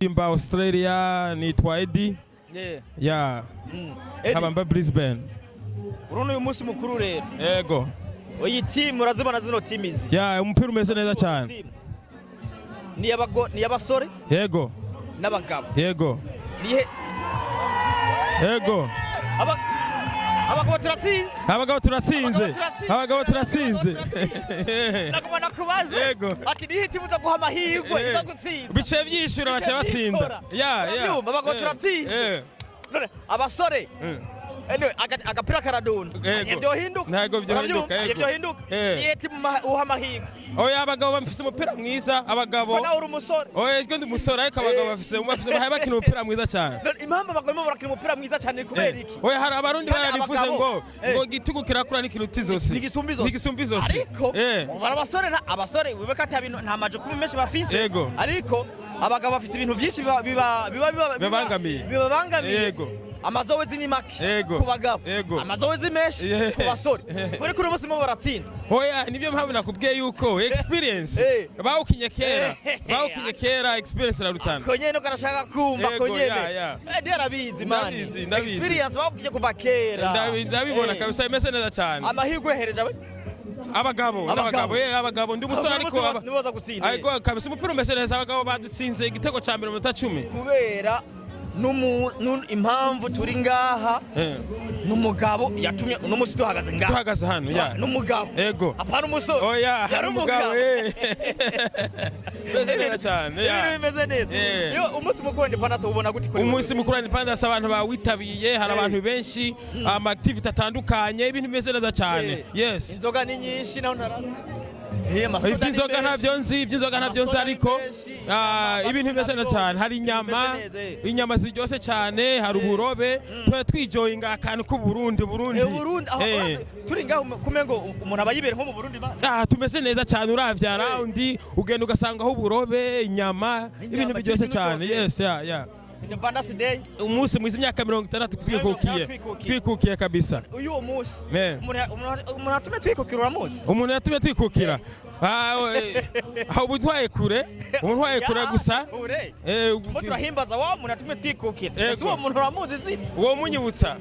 Imba Australia nitwa Eddie. Yeah. Kabamba Brisbane. Uruno uyu munsi mukuru rero. Yego. Oyi team urazibona zino team izi. Yeah, umupira umeze neza cyane. Ni abasore? Yego. N'abagabo. Yego. Yego. Abagabo turatsinze. Abagabo turatsinze. Nakubona kubaze. Yego. Ati nihe timu zo guha amahirwe izo gutsinda. Bice byishura bace batsinda. Yeah. Abagabo turatsinze. Abasore. Agapira karadunda. Ibyo hinduka. Ntago byohinduka. Ibyo hinduka. Nihe timu uha amahirwe. Oya abagabo bafise umupira mwiza abagabo. Bona uri umusore. Oya ndi umusore ariko abagabo bafise bakina umupira mwiza cyane. Impamvu abagabo barakina umupira mwiza cyane kubera iki? Oya hari abarundi barabivuze ngo gitugu kirakura n'ikiruti zose. Nigisumbi zose. Ariko abasore wibeka ati ibintu nta majo kuma menshi bafise. Ariko abagabo bafise ibintu byinshi bibabangamiye. Yego. Amazowezi ni make ku bagabo. Amazowezi meshi ku basore. Kuri kuri umunsi mo baratsinda. Oya nibyo mpamvu nakubwiye yuko experience bawukinye kera experience irarutana. Ko nyene karashaka kumva ko nyene. Ndarabizi man. Experience bawukinye kuva kera. Ndabibona kabisa imeze neza cyane. Amahirwe hereje abagabo ndi umusore ariko niboza gutsinda. Ariko kabisa umupira umeze neza abagabo badutsinze igitego ca 10 kubera impamvu turi ngaha n'umugabo yatumye uno musi duhagaze ngaha duhagaze hano n'umugabo yego apana umusore yari umugabo beze neza cyane bimeze neza yo umunsi mukuru Independence ubona gute kuri umunsi mukuru Independence abantu bawitabiye hari abantu benshi ama activity atandukanye ibintu bimeze neza cyane yes inzoga ni nyinshi naho naranze iby'inzoga ntabyo nzi ariko ibintu bimeze neza cyane hari inyama ziryoshye cyane hari uburobe tuba twijoyinga akantu k'uburundi turi ngaho kumengo umuntu abayibere nko mu Burundi tumeze neza cyane uravya roundi ugenda ugasangaho uburobe inyama ibintu biryoshye cyane yes Independence Day umunsi mwiza imyaka 60 twikukiye kabisa uyu munsi umuntu atume twikukira uramuzi umuntu yatumye twikukira ubu ntwaye kure gusa mo turahimbaza wa umuntu atume twikukira ese uwo muntu uramuzi zini uwo munyibutsa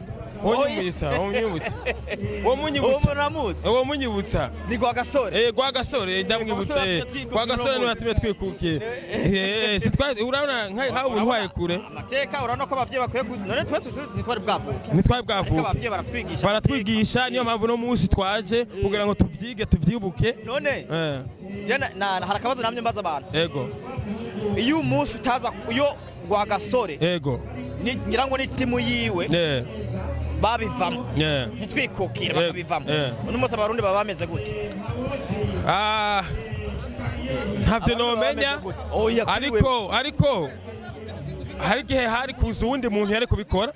uwo munyibutsa ni rwagasore rwagasore ndamwibutse rwagasore niwe yatumye twikukiye urabona nkaho ubu ntwaye kure amateka urabona ko abavyeyi bakwiye none twese nitwari bwavuke abavyeyi baratwigisha niyo mpamvu no munsi twaje kugira ngo tuvyibuke none hari akabazo namye mbaza abantu yego iyo umunsi utaza iyo rwagasore yego ngira ngo ni timu yiwe babivamo ntitwikukire bakabivamo uno munsi abarundi baba bameze gute ntavyo nomenya ariko hari igihe hari kuza uwundi muntu yari kubikora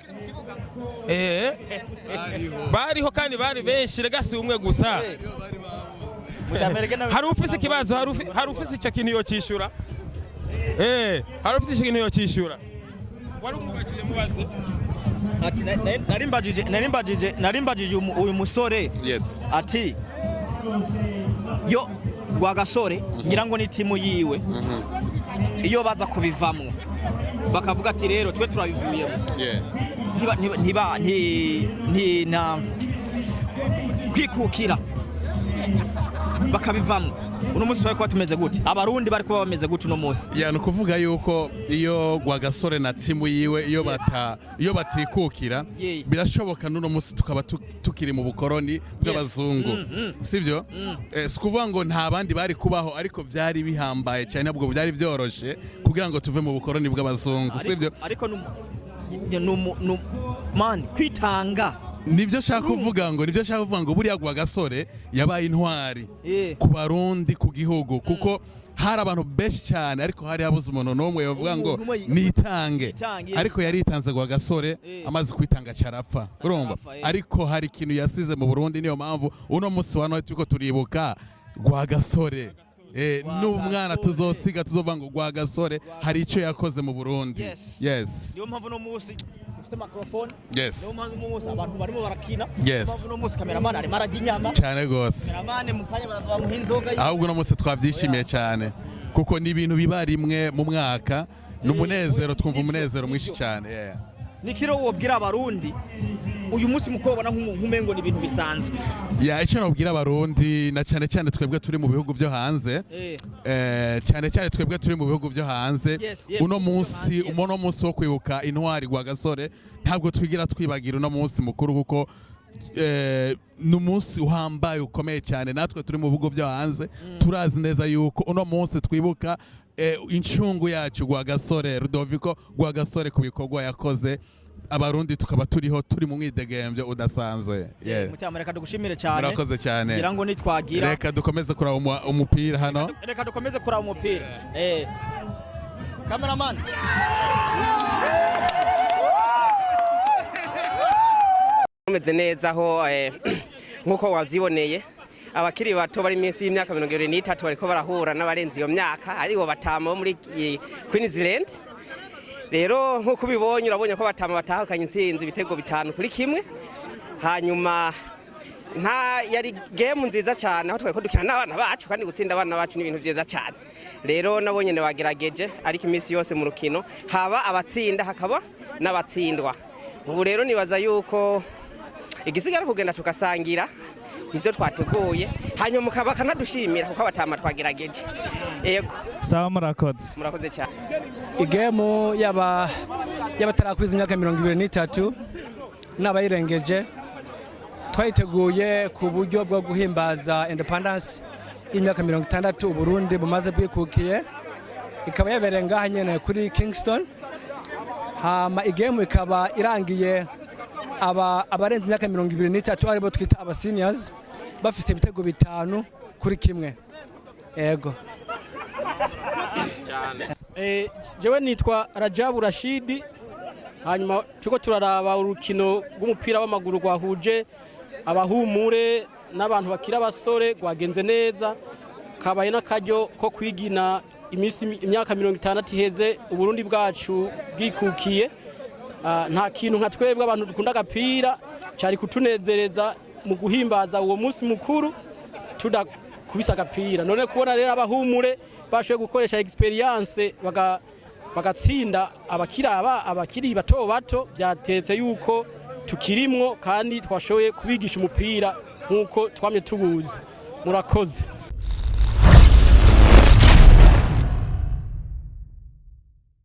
bariho kandi bari benshi rega si umwe gusa hari ufise ikibazo hari ufise icyo kintu yocishura hari ufise icyo kintu yocishura wari umubajije mubaze narimbajije uyu musore ati yo rwagasore ngira ngo ni timu yiwe iyo baza kubivamwo bakavuga ati rero twe turabivuyemo nta kwikukira bakabivamwo uno munsi bari kuba tumeze gute abarundi bari kuba bameze gute uno munsi ni ukuvuga yuko iyo rwagasore na timu yiwe iyo batikukira birashoboka n'uno munsi tukaba tukiri mu bukoroni bw'abazungu sibyo si ukuvuga ngo nta bandi bari kubaho ariko byari bihambaye cyane ntabwo byari byoroshe kugira ngo tuve mu bukoroni bw'abazungu sibyo ariko kwitanga nibyo shaka kuvuga ngo buriya rwagasore yabaye intwari ku barundi ku gihugu kuko hari abantu benshi cyane ariko hari habuze umuntu n'umwe yavuga ngo nitange ariko yaritanze rwagasore amaze kwitanga cyarapfa urumva ariko hari ikintu yasize mu Burundi niyo mpamvu uno munsi wa none turiko turibuka rwagasore n'umwana tuzosiga tuzovuga ngo rwagasore hari icyo yakoze mu Burundi yes niyo mpamvu no munsi ufite microphone yes niyo mpamvu munsi abantu barimo barakina yes no munsi cameraman ari marajya inyama cyane gose cameraman mu kanya baraza mu hinzoga ahubwo no munsi twabyishimiye cyane kuko ni ibintu biba rimwe mu mwaka n'umunezero twumva umunezero mwinshi cyane nikiro wobwira abarundi uyu munsi mukobona nk'umengo ni ibintu bisanzwe icyo nabwira abarundi na cyane cyane twebwe turi mu bihugu byo hanze cyane cyane twebwe turi mu bihugu byo hanze uno munsi wo kwibuka intwari Rwagasore ntabwo twigira twibagira uno munsi mukuru kuko n'umunsi uhambaye ukomeye cyane natwe turi mu bihugu byo hanze turazi neza yuko uno munsi twibuka incungu yacu Rwagasore Rudoviko Rwagasore ku bikorwa yakoze abarundi tukaba turiho turi mu mwidegembyo udasanzwe mutima reka dugushimire cyane murakoze cyane ngira ngo nitwagira reka dukomeze kuraba umupira hano reka dukomeze kuraba umupira cameraman umeze neza aho nkuko wavyiboneye abakiri bato bari minsi y'imyaka 23 bariko barahura n'abarenze iyo myaka aribo batama muri Queensland rero nkuko ubibonye urabonye ko batama batahukanye intsinzi ibitego 5-1 hanyuma nta yari game nziza cyane aho tweko dukina n'abana bacu kandi gutsinda abana bacu ni ibintu byiza cyane rero nabonye ne bagerageje ariko iminsi yose mu rukino haba abatsinda hakaba n'abatsindwa ubu rero nibaza yuko igisigara kugenda tukasangira ivyo twateguye hanyuma mukaba kanadushimira kuko abatama twagerageje yego sawa murakoze cyane igemo y'abatarakwiza imyaka 23 n'abayirengeje twayiteguye ku buryo bwo guhimbaza independence y'imyaka 60 Uburundi bumaze bwikukiye ikaba yabereye ngaha nyene kuri Kingston hama igemo ikaba irangiye abarenze imyaka 23 aribo twita aba seniors bafise ibitego 5-1 yego jewe nitwa Rajabu Rashidi hanyuma tuko turaraba urukino rw'umupira w'amaguru rwahuje abahumure n'abantu bakira abasore rwagenze neza kabaye n'akaryo ko kwigina imyaka 60 iheze Uburundi bwacu bwikukiye nta kintu nka twebwe abantu dukunda agapira cyari kutunezereza mu guhimbaza uwo munsi mukuru tudakubisa agapira none kubona rero abahumure bashoye gukoresha experience bagatsinda abakiri bato byatetse yuko tukirimwo kandi twashoye kubigisha umupira nkuko twamye tubuzi murakoze